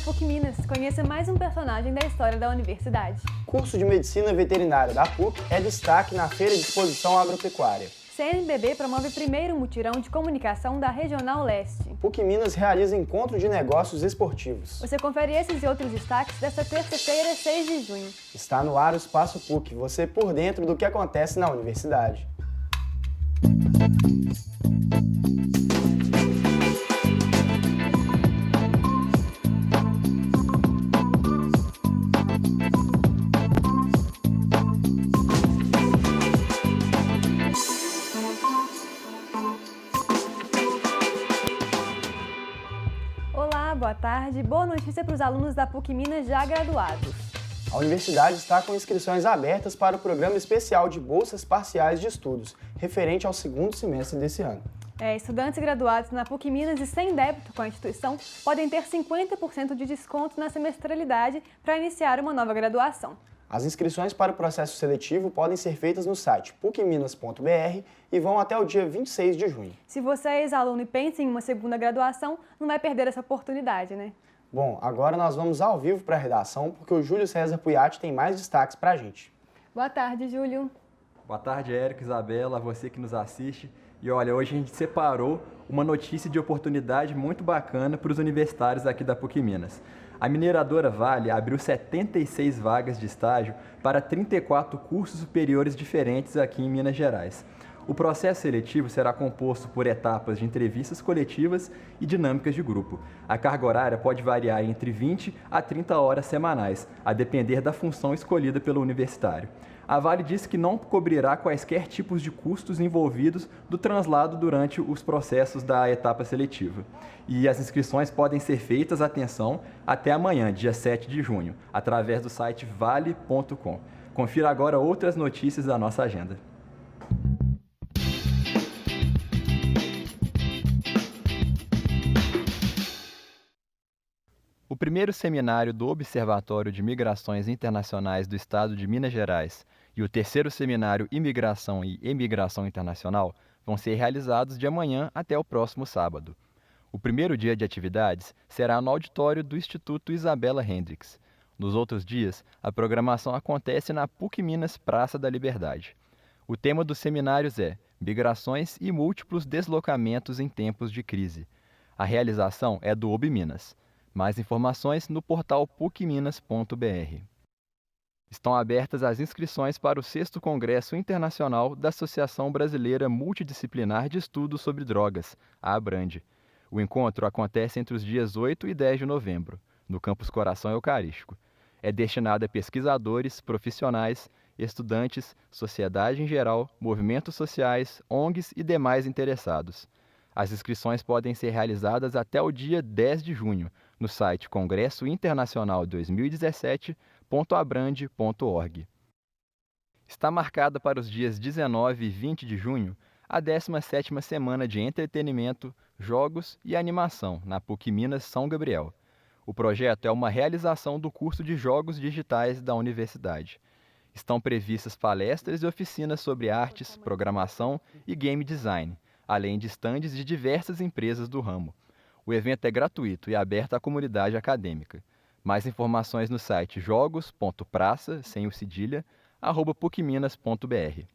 PUC Minas. Conheça mais um personagem da história da universidade. Curso de Medicina Veterinária da PUC é destaque na Feira de Exposição Agropecuária. CNBB promove o primeiro mutirão de comunicação da Regional Leste. PUC Minas realiza encontro de negócios esportivos. Você confere esses e outros destaques desta terça-feira, 6 de junho. Está no ar o Espaço PUC, você por dentro do que acontece na universidade. Boa tarde. Boa notícia para os alunos da PUC Minas já graduados. A universidade está com inscrições abertas para o programa especial de bolsas parciais de estudos, referente ao segundo semestre desse ano. Estudantes graduados na PUC Minas e sem débito com a instituição podem ter 50% de desconto na semestralidade para iniciar uma nova graduação. As inscrições para o processo seletivo podem ser feitas no site pucminas.br e vão até o dia 26 de junho. Se você é ex-aluno e pensa em uma segunda graduação, não vai perder essa oportunidade, né? Bom, agora nós vamos ao vivo para a redação, porque o Júlio César Puyat tem mais destaques para a gente. Boa tarde, Júlio. Boa tarde, Érico, Isabela, você que nos assiste. E olha, hoje a gente separou uma notícia de oportunidade muito bacana para os universitários aqui da PUC Minas. A mineradora Vale abriu 76 vagas de estágio para 34 cursos superiores diferentes aqui em Minas Gerais. O processo seletivo será composto por etapas de entrevistas coletivas e dinâmicas de grupo. A carga horária pode variar entre 20 a 30 horas semanais, a depender da função escolhida pelo universitário. A Vale disse que não cobrirá quaisquer tipos de custos envolvidos do translado durante os processos da etapa seletiva. E as inscrições podem ser feitas, atenção, até amanhã, dia 7 de junho, através do site vale.com. Confira agora outras notícias da nossa agenda. O primeiro seminário do Observatório de Migrações Internacionais do Estado de Minas Gerais e o terceiro seminário Imigração e Emigração Internacional vão ser realizados de amanhã até o próximo sábado. O primeiro dia de atividades será no auditório do Instituto Isabela Hendricks. Nos outros dias, a programação acontece na PUC Minas Praça da Liberdade. O tema dos seminários é Migrações e Múltiplos Deslocamentos em Tempos de Crise. A realização é do OBMinas. Mais informações no portal pucminas.br. Estão abertas as inscrições para o 6º Congresso Internacional da Associação Brasileira Multidisciplinar de Estudos sobre Drogas, a ABRANDE. O encontro acontece entre os dias 8 e 10 de novembro, no Campus Coração Eucarístico. É destinado a pesquisadores, profissionais, estudantes, sociedade em geral, movimentos sociais, ONGs e demais interessados. As inscrições podem ser realizadas até o dia 10 de junho, no site Congresso Internacional 2017.abrande.org. Está marcada para os dias 19 e 20 de junho a 17ª Semana de Entretenimento, Jogos e Animação na PUC Minas São Gabriel. O projeto é uma realização do curso de Jogos Digitais da universidade. Estão previstas palestras e oficinas sobre artes, programação e game design, além de estandes de diversas empresas do ramo. O evento é gratuito e aberto à comunidade acadêmica. Mais informações no site jogos.praça, sem o cedilha, @pucminas.br.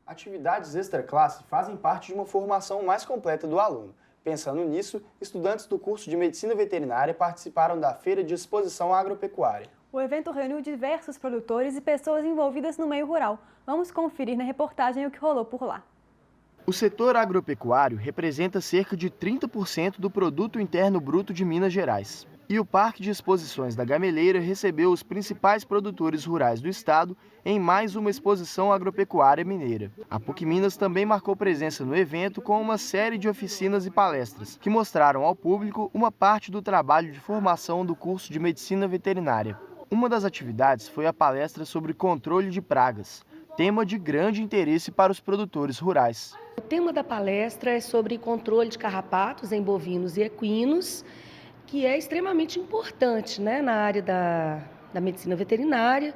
Atividades extraclasse fazem parte de uma formação mais completa do aluno. Pensando nisso, estudantes do curso de Medicina Veterinária participaram da Feira de Exposição Agropecuária. O evento reuniu diversos produtores e pessoas envolvidas no meio rural. Vamos conferir na reportagem o que rolou por lá. O setor agropecuário representa cerca de 30% do Produto Interno Bruto de Minas Gerais. E o Parque de Exposições da Gameleira recebeu os principais produtores rurais do estado em mais uma exposição agropecuária mineira. A PUC Minas também marcou presença no evento com uma série de oficinas e palestras, que mostraram ao público uma parte do trabalho de formação do curso de Medicina Veterinária. Uma das atividades foi a palestra sobre controle de pragas, tema de grande interesse para os produtores rurais. O tema da palestra é sobre controle de carrapatos em bovinos e equinos, que é extremamente importante, na área da medicina veterinária,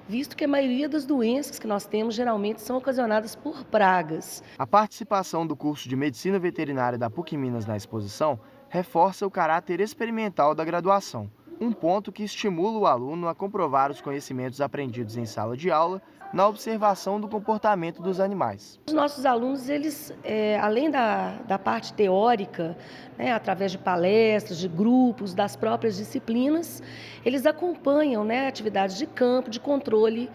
visto que a maioria das doenças que nós temos geralmente são ocasionadas por pragas. A participação do curso de Medicina Veterinária da PUC Minas na exposição reforça o caráter experimental da graduação, um ponto que estimula o aluno a comprovar os conhecimentos aprendidos em sala de aula na observação do comportamento dos animais. Os nossos alunos, eles, além da parte teórica, né, através de palestras, de grupos, das próprias disciplinas, eles acompanham, né, atividades de campo, de controle,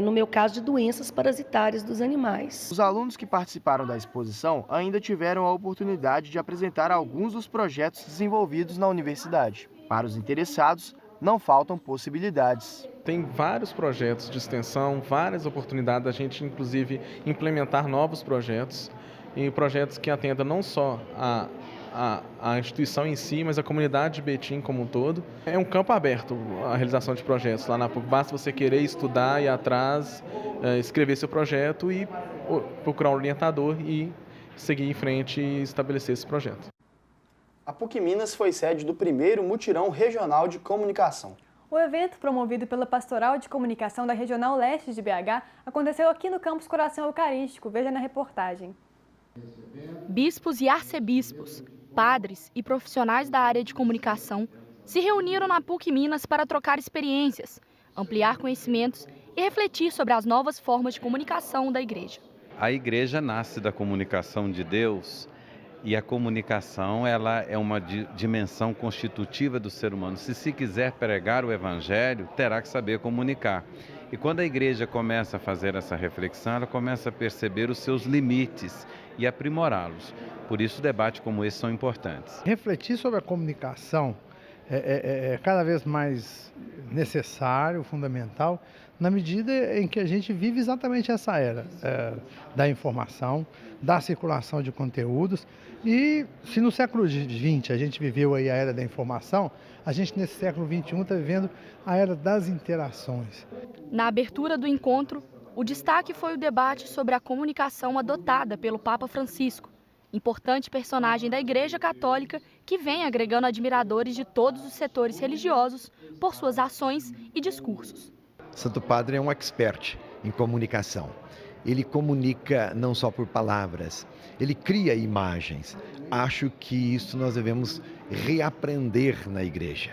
no meu caso, de doenças parasitárias dos animais. Os alunos que participaram da exposição ainda tiveram a oportunidade de apresentar alguns dos projetos desenvolvidos na universidade. Para os interessados, não faltam possibilidades. Tem vários projetos de extensão, várias oportunidades da gente, inclusive, implementar novos projetos, e projetos que atendam não só a instituição em si, mas a comunidade de Betim como um todo. É um campo aberto a realização de projetos lá na PUC. Basta você querer estudar, ir atrás, escrever seu projeto e procurar um orientador e seguir em frente e estabelecer esse projeto. A PUC Minas foi sede do primeiro Mutirão Regional de Comunicação. O evento, promovido pela Pastoral de Comunicação da Regional Leste de BH, aconteceu aqui no Campus Coração Eucarístico. Veja na reportagem. Bispos e arcebispos, padres e profissionais da área de comunicação se reuniram na PUC Minas para trocar experiências, ampliar conhecimentos e refletir sobre as novas formas de comunicação da igreja. A igreja nasce da comunicação de Deus. E a comunicação, ela é uma dimensão constitutiva do ser humano. Se quiser pregar o evangelho, terá que saber comunicar. E quando a igreja começa a fazer essa reflexão, ela começa a perceber os seus limites e aprimorá-los. Por isso, debates como esse são importantes. Refletir sobre a comunicação é cada vez mais necessário, fundamental, na medida em que a gente vive exatamente essa era da informação, da circulação de conteúdos. E se no século XX a gente viveu aí a era da informação, a gente nesse século XXI está vivendo a era das interações. Na abertura do encontro, o destaque foi o debate sobre a comunicação adotada pelo Papa Francisco, importante personagem da Igreja Católica que vem agregando admiradores de todos os setores religiosos por suas ações e discursos. Santo Padre é um expert em comunicação. Ele comunica não só por palavras, ele cria imagens. Acho que isso nós devemos reaprender na igreja.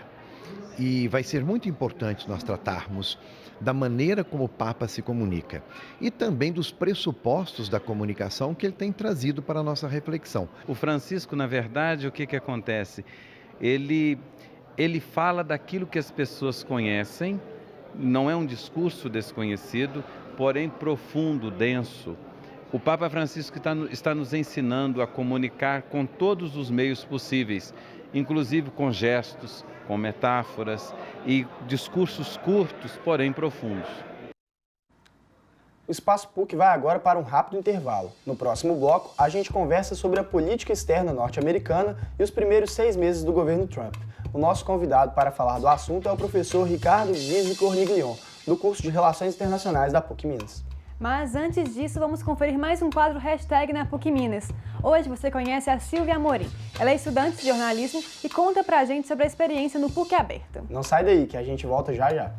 E vai ser muito importante nós tratarmos da maneira como o Papa se comunica e também dos pressupostos da comunicação que ele tem trazido para a nossa reflexão. O Francisco, na verdade, o que acontece? Ele fala daquilo que as pessoas conhecem, não é um discurso desconhecido, porém profundo, denso. O Papa Francisco está nos ensinando a comunicar com todos os meios possíveis, inclusive com gestos, com metáforas e discursos curtos, porém profundos. O Espaço PUC vai agora para um rápido intervalo. No próximo bloco, a gente conversa sobre a política externa norte-americana e os primeiros 6 meses do governo Trump. O nosso convidado para falar do assunto é o professor Ricardo Guise Corniglion, do curso de Relações Internacionais da PUC Minas. Mas antes disso, vamos conferir mais um quadro hashtag na PUC Minas. Hoje você conhece a Silvia Amorim. Ela é estudante de jornalismo e conta pra gente sobre a experiência no PUC Aberta. Não sai daí, que a gente volta já já.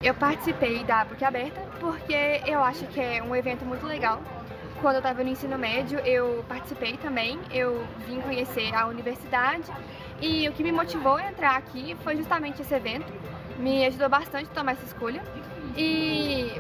Eu participei da PUC Aberta porque eu acho que é um evento muito legal. Quando eu estava no ensino médio, eu participei também, eu vim conhecer a universidade e o que me motivou a entrar aqui foi justamente esse evento. Me ajudou bastante a tomar essa escolha e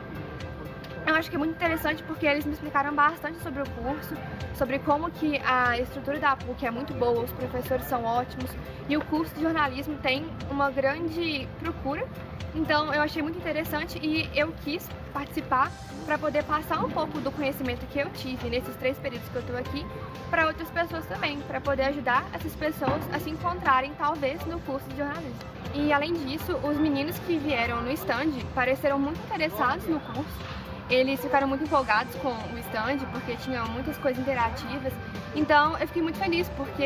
eu acho que é muito interessante porque eles me explicaram bastante sobre o curso, sobre como que a estrutura da PUC é muito boa, os professores são ótimos e o curso de jornalismo tem uma grande procura. Então eu achei muito interessante e eu quis participar para poder passar um pouco do conhecimento que eu tive nesses 3 períodos que eu estou aqui para outras pessoas também, para poder ajudar essas pessoas a se encontrarem talvez no curso de jornalismo. E além disso, os meninos que vieram no stand pareceram muito interessados no curso. Eles ficaram muito empolgados com o stand, porque tinha muitas coisas interativas. Então, eu fiquei muito feliz, porque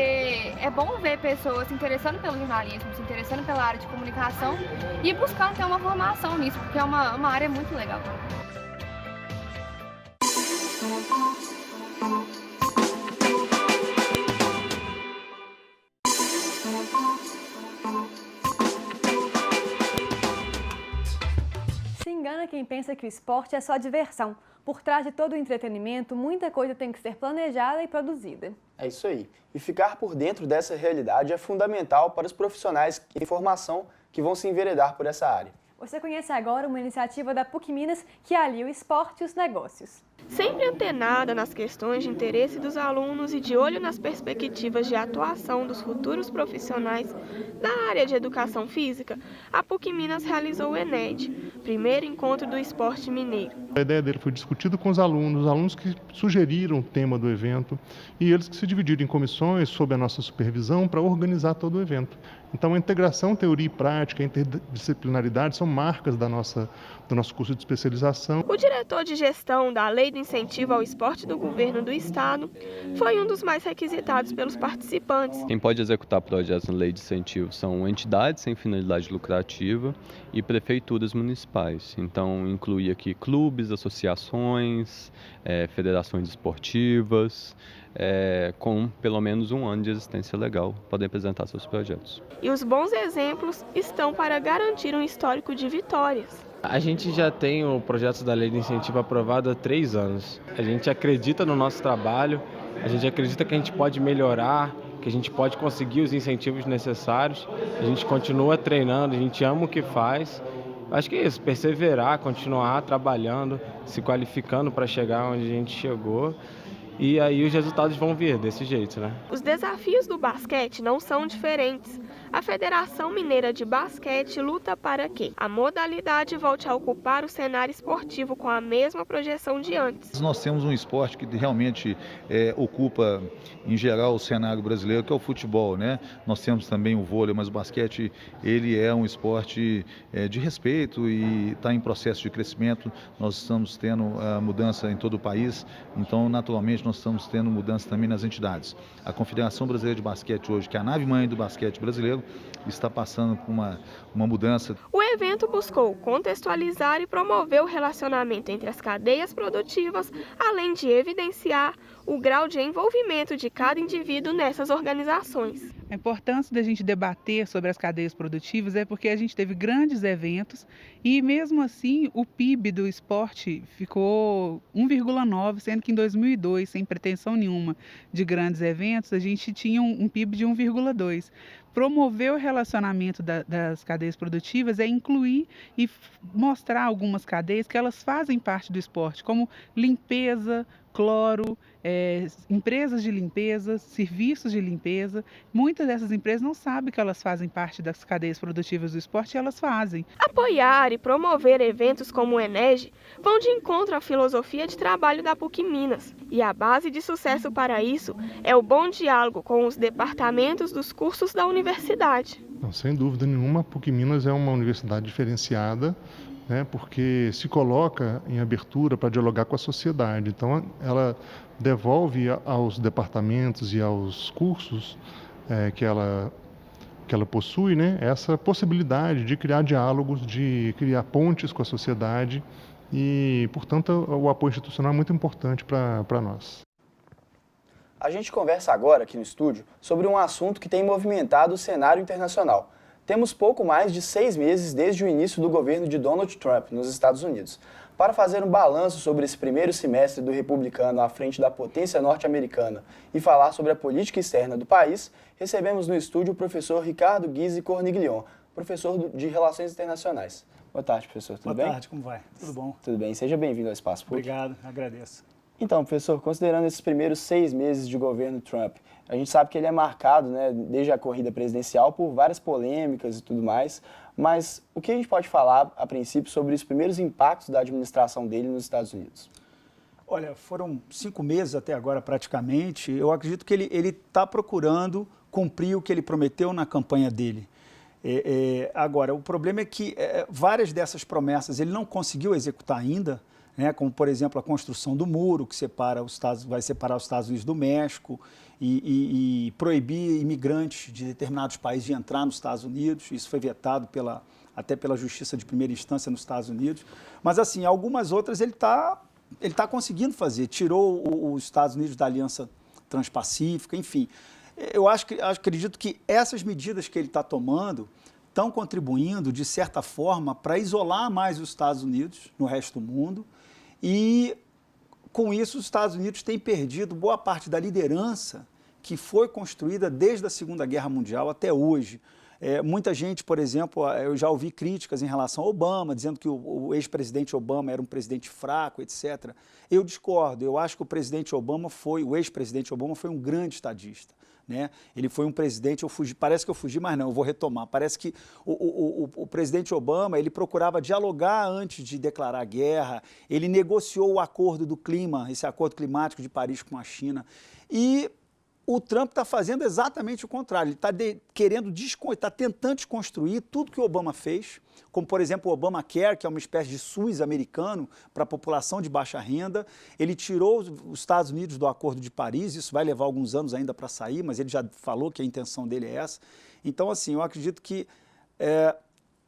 é bom ver pessoas se interessando pelo jornalismo, se interessando pela área de comunicação e buscando ter uma formação nisso, porque é uma área muito legal. engana quem pensa que o esporte é só diversão. Por trás de todo o entretenimento, muita coisa tem que ser planejada e produzida. É isso aí. E ficar por dentro dessa realidade é fundamental para os profissionais em formação que vão se enveredar por essa área. Você conhece agora uma iniciativa da PUC Minas que alia o esporte e os negócios. Sempre antenada nas questões de interesse dos alunos e de olho nas perspectivas de atuação dos futuros profissionais da área de educação física, a PUC Minas realizou o ENED, primeiro encontro do esporte mineiro. A ideia dele foi discutido com os alunos que sugeriram o tema do evento e eles que se dividiram em comissões sob a nossa supervisão para organizar todo o evento. Então, a integração, teoria e prática, a interdisciplinaridade são marcas do nosso curso de especialização. O diretor de gestão da Lei do Incentivo ao Esporte do Governo do Estado foi um dos mais requisitados pelos participantes. Quem pode executar projetos na Lei de Incentivo são entidades sem finalidade lucrativa e prefeituras municipais. Então, inclui aqui clubes, associações, federações esportivas, com pelo menos um ano de existência legal, podem apresentar seus projetos. E os bons exemplos estão para garantir um histórico de vitórias. A gente já tem o projeto da Lei de Incentivo aprovado há 3 anos. A gente acredita no nosso trabalho, a gente acredita que a gente pode melhorar, que a gente pode conseguir os incentivos necessários. A gente continua treinando, a gente ama o que faz. Acho que é isso, perseverar, continuar trabalhando, se qualificando para chegar onde a gente chegou. E aí os resultados vão vir desse jeito, né? Os desafios do basquete não são diferentes. A Federação Mineira de Basquete luta para que a modalidade volte a ocupar o cenário esportivo com a mesma projeção de antes. Nós temos um esporte que realmente ocupa, em geral, o cenário brasileiro, que é o futebol, né? Nós temos também o vôlei, mas o basquete ele é um esporte de respeito e está em processo de crescimento. Nós estamos tendo mudança em todo o país, então, naturalmente, nós estamos tendo mudança também nas entidades. A Confederação Brasileira de Basquete hoje, que é a nave-mãe do basquete brasileiro, está passando por uma mudança. O evento buscou contextualizar e promover o relacionamento entre as cadeias produtivas, além de evidenciar o grau de envolvimento de cada indivíduo nessas organizações. A importância da gente debater sobre as cadeias produtivas é porque a gente teve grandes eventos e, mesmo assim, o PIB do esporte ficou 1,9, sendo que em 2002, sem pretensão nenhuma de grandes eventos, a gente tinha um PIB de 1,2. Promover o relacionamento das cadeias produtivas é incluir e mostrar algumas cadeias que elas fazem parte do esporte, como limpeza, cloro, empresas de limpeza, serviços de limpeza. Muitas dessas empresas não sabem que elas fazem parte das cadeias produtivas do esporte e elas fazem. Apoiar e promover eventos como o ENED vão de encontro à filosofia de trabalho da PUC Minas. E a base de sucesso para isso é o bom diálogo com os departamentos dos cursos da universidade. Não, sem dúvida nenhuma, a PUC Minas é uma universidade diferenciada, porque se coloca em abertura para dialogar com a sociedade. Então, ela devolve aos departamentos e aos cursos que ela possui, essa possibilidade de criar diálogos, de criar pontes com a sociedade e, portanto, o apoio institucional é muito importante para nós. A gente conversa agora aqui no estúdio sobre um assunto que tem movimentado o cenário internacional. Temos pouco mais de 6 meses desde o início do governo de Donald Trump nos Estados Unidos. Para fazer um balanço sobre esse primeiro semestre do republicano à frente da potência norte-americana e falar sobre a política externa do país, recebemos no estúdio o professor Ricardo Guise Corniglion, professor de Relações Internacionais. Boa tarde, professor. Tudo bem? Boa tarde, como vai? Tudo bom? Tudo bem. Seja bem-vindo ao Espaço Público. Obrigado, agradeço. Então, professor, considerando esses primeiros 6 meses de governo Trump, a gente sabe que ele é marcado, desde a corrida presidencial, por várias polêmicas e tudo mais, mas o que a gente pode falar, a princípio, sobre os primeiros impactos da administração dele nos Estados Unidos? Olha, foram 5 meses até agora, praticamente. Eu acredito que ele está procurando cumprir o que ele prometeu na campanha dele. Agora, o problema é que várias dessas promessas ele não conseguiu executar ainda, como, por exemplo, a construção do muro, que vai separar os Estados Unidos do México e proibir imigrantes de determinados países de entrar nos Estados Unidos. Isso foi vetado até pela Justiça de Primeira Instância nos Estados Unidos. Mas, assim, algumas outras ele tá conseguindo fazer. Tirou os Estados Unidos da Aliança Transpacífica, enfim. Eu acredito que essas medidas que ele está tomando estão contribuindo, de certa forma, para isolar mais os Estados Unidos no resto do mundo e, com isso, os Estados Unidos têm perdido boa parte da liderança que foi construída desde a Segunda Guerra Mundial até hoje. Muita gente, por exemplo, eu já ouvi críticas em relação ao Obama, dizendo que o ex-presidente Obama era um presidente fraco, etc. Eu discordo, eu acho que o ex-presidente Obama foi um grande estadista. Né? Ele foi um presidente, parece que eu fugi, mas não, eu vou retomar. Parece que o presidente Obama, ele procurava dialogar antes de declarar guerra, ele negociou o acordo do clima, esse acordo climático de Paris com a China, e o Trump está fazendo exatamente o contrário, ele está tentando desconstruir tudo que o Obama fez, como, por exemplo, o Obamacare, que é uma espécie de SUS americano para a população de baixa renda. Ele tirou os Estados Unidos do Acordo de Paris, isso vai levar alguns anos ainda para sair, mas ele já falou que a intenção dele é essa. Então, assim, eu acredito que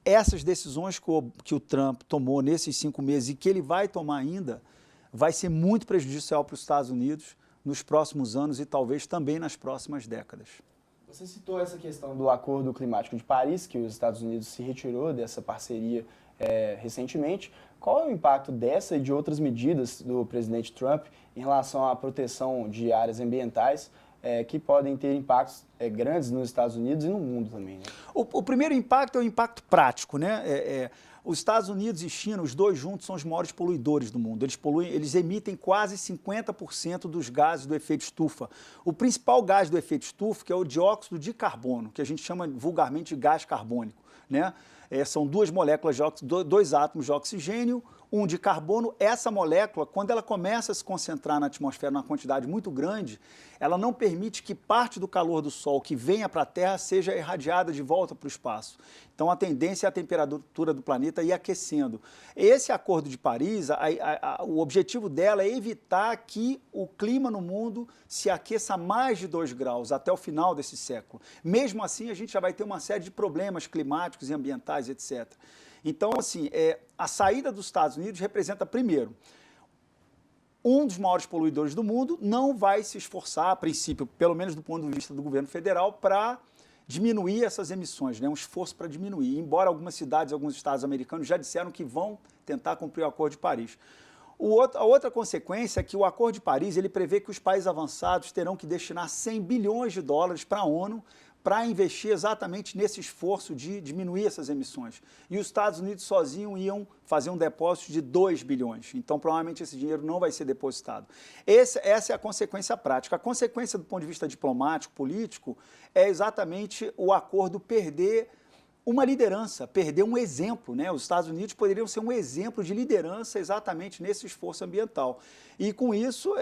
essas decisões que o Trump tomou nesses 5 meses e que ele vai tomar ainda, vai ser muito prejudicial para os Estados Unidos nos próximos anos e talvez também nas próximas décadas. Você citou essa questão do Acordo Climático de Paris, que os Estados Unidos se retirou dessa parceria recentemente. Qual é o impacto dessa e de outras medidas do presidente Trump em relação à proteção de áreas ambientais que podem ter impactos grandes nos Estados Unidos e no mundo também? Né? O primeiro impacto é o impacto prático, né? Os Estados Unidos e China, os dois juntos, são os maiores poluidores do mundo. Eles emitem quase 50% dos gases do efeito estufa. O principal gás do efeito estufa, que é o dióxido de carbono, que a gente chama vulgarmente de gás carbônico, né? São duas moléculas, dois átomos de oxigênio, um de carbono. Essa molécula, quando ela começa a se concentrar na atmosfera numa quantidade muito grande, ela não permite que parte do calor do Sol que venha para a Terra seja irradiada de volta para o espaço. Então, a tendência é a temperatura do planeta ir aquecendo. Esse Acordo de Paris, o objetivo dela é evitar que o clima no mundo se aqueça mais de 2 graus até o final desse século. Mesmo assim, a gente já vai ter uma série de problemas climáticos e ambientais, etc. Então, assim, a saída dos Estados Unidos representa, primeiro, um dos maiores poluidores do mundo não vai se esforçar, a princípio, pelo menos do ponto de vista do governo federal, para diminuir essas emissões, né? Um esforço para diminuir. Embora algumas cidades, alguns estados americanos já disseram que vão tentar cumprir o Acordo de Paris. A outra consequência é que o Acordo de Paris ele prevê que os países avançados terão que destinar 100 bilhões de dólares para a ONU para investir exatamente nesse esforço de diminuir essas emissões. E os Estados Unidos sozinhos iam fazer um depósito de 2 bilhões. Então, provavelmente, esse dinheiro não vai ser depositado. Essa é a consequência prática. A consequência do ponto de vista diplomático, político, é exatamente o acordo perder uma liderança, perder um exemplo, né? Os Estados Unidos poderiam ser um exemplo de liderança exatamente nesse esforço ambiental. E com isso,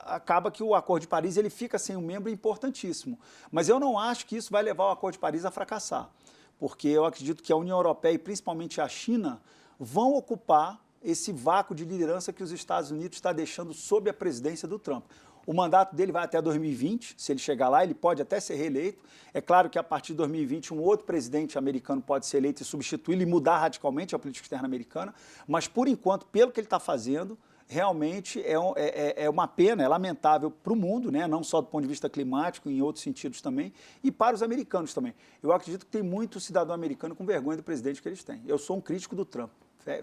acaba que o Acordo de Paris ele fica sem um membro importantíssimo. Mas eu não acho que isso vai levar o Acordo de Paris a fracassar, porque eu acredito que a União Europeia e principalmente a China vão ocupar esse vácuo de liderança que os Estados Unidos está deixando sob a presidência do Trump. O mandato dele vai até 2020, se ele chegar lá, ele pode até ser reeleito. É claro que a partir de 2020 um outro presidente americano pode ser eleito e substituí-lo e mudar radicalmente a política externa americana, mas por enquanto, pelo que ele está fazendo, realmente é uma pena, é lamentável para o mundo, né? Não só do ponto de vista climático, em outros sentidos também, e para os americanos também. Eu acredito que tem muito cidadão americano com vergonha do presidente que eles têm. Eu sou um crítico do Trump,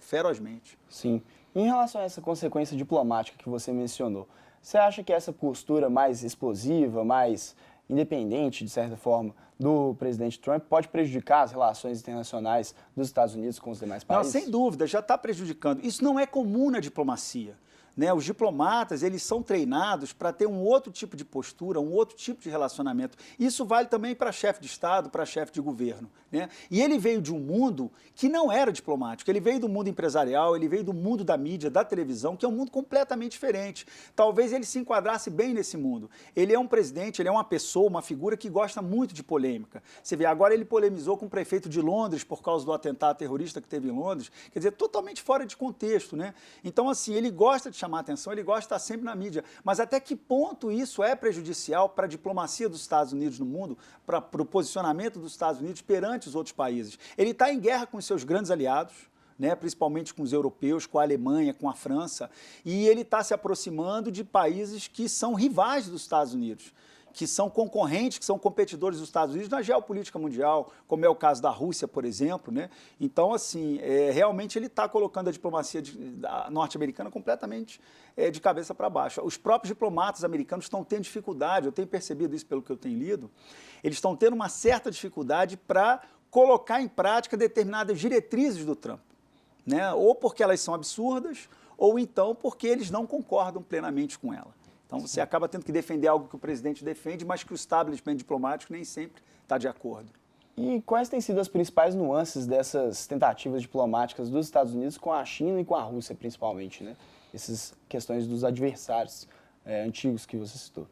ferozmente. Sim. Em relação a essa consequência diplomática que você mencionou, você acha que essa postura mais explosiva, mais independente, de certa forma, do presidente Trump pode prejudicar as relações internacionais dos Estados Unidos com os demais países? Não, sem dúvida, já está prejudicando. Isso não é comum na diplomacia. Né? Os diplomatas, eles são treinados para ter um outro tipo de postura, um outro tipo de relacionamento. Isso vale também para chefe de Estado, para chefe de governo. Né? E ele veio de um mundo que não era diplomático, ele veio do mundo empresarial, ele veio do mundo da mídia, da televisão, que é um mundo completamente diferente. Talvez ele se enquadrasse bem nesse mundo. Ele é um presidente, ele é uma pessoa, uma figura que gosta muito de polêmica. Você vê, agora ele polemizou com o prefeito de Londres por causa do atentado terrorista que teve em Londres, quer dizer, totalmente fora de contexto. Né? Então, assim, ele gosta de chamar atenção, ele gosta de estar sempre na mídia. Mas até que ponto isso é prejudicial para a diplomacia dos Estados Unidos no mundo, para o posicionamento dos Estados Unidos perante os outros países? Ele está em guerra com os seus grandes aliados, né, principalmente com os europeus, com a Alemanha, com a França, e ele está se aproximando de países que são rivais dos Estados Unidos, que são concorrentes, que são competidores dos Estados Unidos na geopolítica mundial, como é o caso da Rússia, por exemplo, né? Então, assim, realmente ele está colocando a diplomacia norte-americana completamente de cabeça para baixo. Os próprios diplomatas americanos estão tendo dificuldade, eu tenho percebido isso pelo que eu tenho lido, eles estão tendo uma certa dificuldade para colocar em prática determinadas diretrizes do Trump, né? Ou porque elas são absurdas, ou então porque eles não concordam plenamente com ela. Então, você acaba tendo que defender algo que o presidente defende, mas que o establishment diplomático nem sempre está de acordo. E quais têm sido as principais nuances dessas tentativas diplomáticas dos Estados Unidos com a China e com a Rússia, principalmente, né? Essas questões dos adversários antigos que você citou.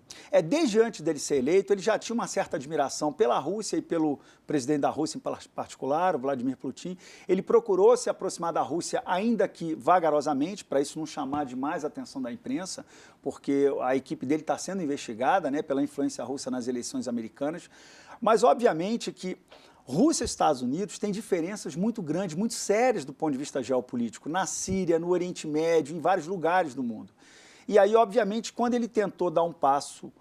Desde antes dele ser eleito, ele já tinha uma certa admiração pela Rússia e pelo presidente da Rússia em particular, o Vladimir Putin. Ele procurou se aproximar da Rússia, ainda que vagarosamente, para isso não chamar demais a atenção da imprensa, porque a equipe dele está sendo investigada, né, pela influência russa nas eleições americanas. Mas, obviamente, que Rússia e Estados Unidos têm diferenças muito grandes, muito sérias do ponto de vista geopolítico, na Síria, no Oriente Médio, em vários lugares do mundo. E aí, obviamente, quando ele tentou dar um passo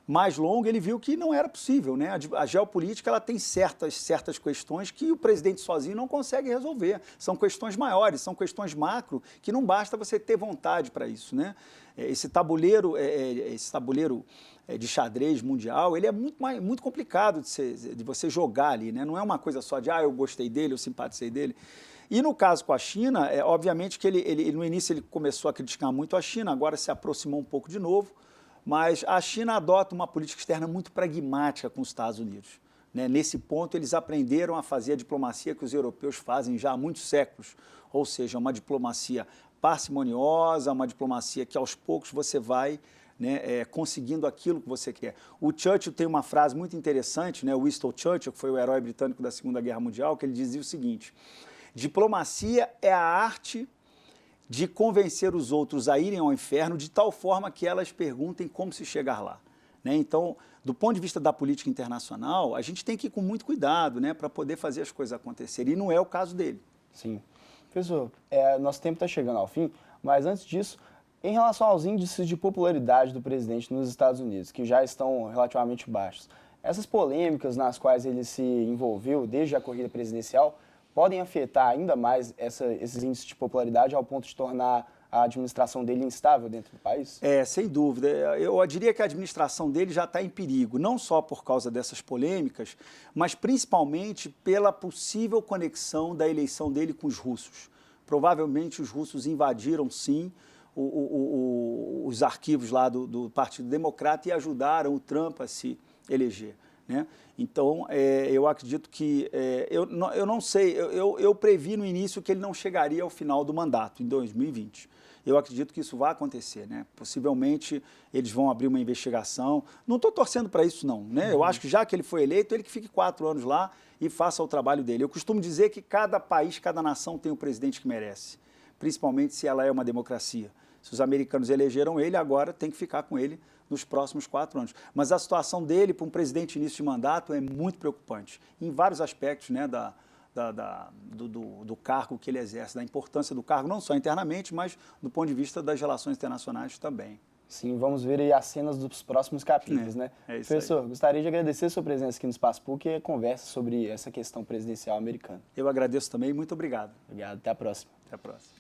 mais longo, ele viu que não era possível, né? A geopolítica ela tem certas questões que o presidente sozinho não consegue resolver. São questões maiores, são questões macro, que não basta você ter vontade para isso, né? Esse tabuleiro de xadrez mundial, ele é muito complicado de você jogar ali, né? Não é uma coisa só de, eu gostei dele, eu simpatizei dele. E no caso com a China, obviamente que ele no início ele começou a criticar muito a China, agora se aproximou um pouco de novo, mas a China adota uma política externa muito pragmática com os Estados Unidos, né? Nesse ponto, eles aprenderam a fazer a diplomacia que os europeus fazem já há muitos séculos, ou seja, uma diplomacia parcimoniosa, uma diplomacia que aos poucos você vai, né, conseguindo aquilo que você quer. O Churchill tem uma frase muito interessante, né? O Winston Churchill, que foi o herói britânico da Segunda Guerra Mundial, que ele dizia o seguinte: diplomacia é a arte de convencer os outros a irem ao inferno de tal forma que elas perguntem como se chegar lá, né? Então, do ponto de vista da política internacional, a gente tem que ir com muito cuidado, né, para poder fazer as coisas acontecerem, e não é o caso dele. Sim. Professor, nosso tempo está chegando ao fim, mas antes disso, em relação aos índices de popularidade do presidente nos Estados Unidos, que já estão relativamente baixos, essas polêmicas nas quais ele se envolveu desde a corrida presidencial podem afetar ainda mais esses índices de popularidade ao ponto de tornar a administração dele instável dentro do país? Sem dúvida. Eu diria que a administração dele já está em perigo, não só por causa dessas polêmicas, mas principalmente pela possível conexão da eleição dele com os russos. Provavelmente os russos invadiram, sim, os arquivos lá do Partido Democrata e ajudaram o Trump a se eleger, né? Então, eu acredito que, eu não sei, eu previ no início que ele não chegaria ao final do mandato, em 2020. Eu acredito que isso vai acontecer, né? Possivelmente eles vão abrir uma investigação. Não estou torcendo para isso, não, né? Eu acho que já que ele foi eleito, ele que fique 4 anos lá e faça o trabalho dele. Eu costumo dizer que cada país, cada nação tem o presidente que merece, principalmente se ela é uma democracia. Se os americanos elegeram ele, agora tem que ficar com ele nos próximos 4 anos. Mas a situação dele para um presidente início de mandato é muito preocupante, em vários aspectos, né, do cargo que ele exerce, da importância do cargo, não só internamente, mas do ponto de vista das relações internacionais também. Sim, vamos ver aí as cenas dos próximos capítulos, né? Isso. Professor, gostaria de agradecer a sua presença aqui no Espaço PUC e a conversa sobre essa questão presidencial americana. Eu agradeço também, muito obrigado. Obrigado, até a próxima. Até a próxima.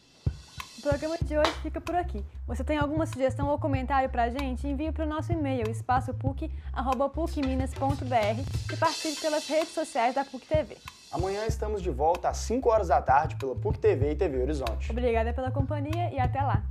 O programa de hoje fica por aqui. Você tem alguma sugestão ou comentário para a gente? Envie para o nosso e-mail, espaçopuc@pucminas.br, e participe pelas redes sociais da PUC TV. Amanhã estamos de volta às 5 horas da tarde pela PUC TV e TV Horizonte. Obrigada pela companhia e até lá!